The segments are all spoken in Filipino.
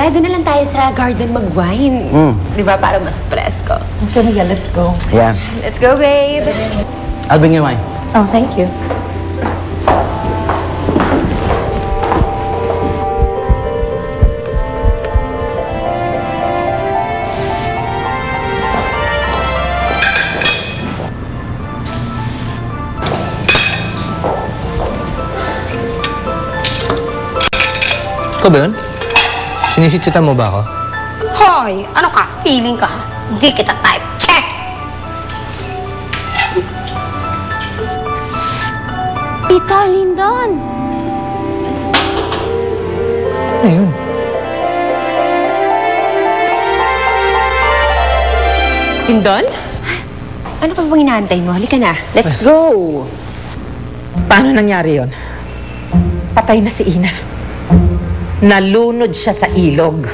Tara, doon na lang tayo sa garden mag-wine. Di ba? Para mas presko. Okay, yeah, let's go. Yeah. Let's go, babe. I'll bring you wine. Oh, thank you. Ikaw ba yun? Sinisitsita mo ba ako? Hoy! Ano ka? Feeling ka ha? Di kita type. Check! Tita, Lindon! Ano yun? Lindon? Ano pa bang inaantay mo? Halika na. Let's go! Paano nangyari yon? Patay na si Ina. Nalunod siya sa ilog.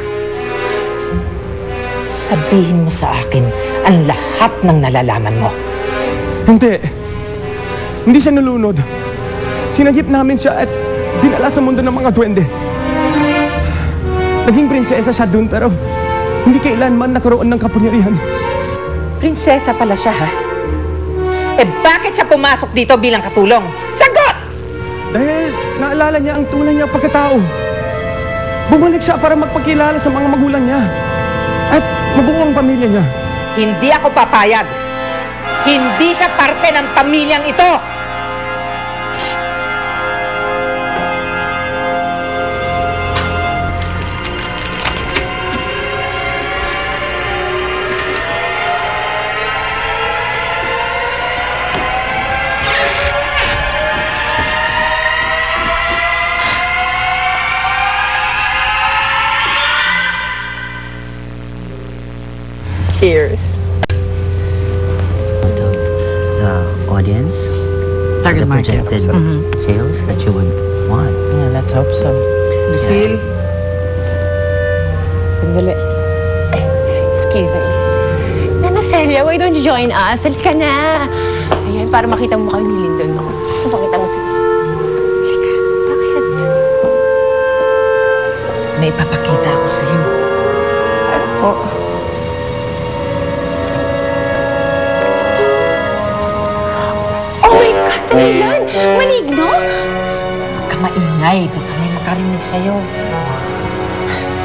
Sabihin mo sa akin ang lahat ng nalalaman mo. Hindi. Hindi siya nalunod. Sinagip namin siya at dinala sa mundo ng mga duwende. Naging prinsesa siya dun pero hindi kailanman nakaroon ng kapangyarihan. Prinsesa pala siya, ha? Eh bakit siya pumasok dito bilang katulong? Sagot! Dahil naalala niya ang tunay niyang pagkatao. Bumalik siya para magpakilala sa mga magulang niya at mabuo ang pamilya niya. Hindi ako papayag. Hindi siya parte ng pamilyang ito. Cheers. The audience? Target the market. projected sales that you would want. Yeah, let's hope so. Lucille? Sandali. Excuse me. Nana Celia, why don't you join us? Halika na. Ayan, para makita mo kayo ni Lindon. Pakita mo si... Halika. Bakit? May ipapakita ako sa'yo. Oh. Oh my God! Ano yan? Maligno? Huwag ka maingay. Baka may makarinig sa'yo.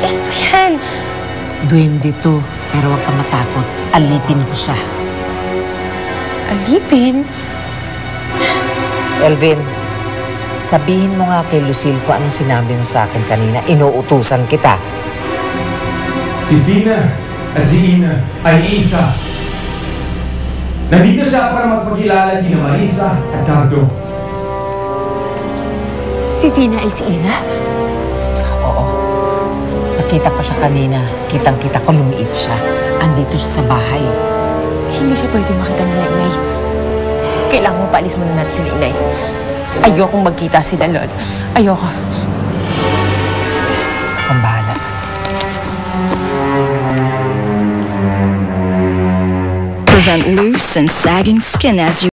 Ano ba yan? Duwende to. Pero huwag ka matakot. Alipin ko siya. Alipin? Elvin, sabihin mo nga kay Lucille kung anong sinabi mo sa akin kanina. Inuutusan kita. Si Dina at si Ina ay isa. Nandito siya para magpakilala kina Marisa at Cardo. Si Tina ay si Ina? Oo. Nakita ko siya kanina. Kitang-kita ko lumiit siya. Andito siya sa bahay. Hindi siya pwede makita nila, Inay. Kailangan mo paalis muna natin sila, Inay. Ayokong magkita sila, Lord. Ayoko. Akong bahala. Prevent loose and sagging skin as you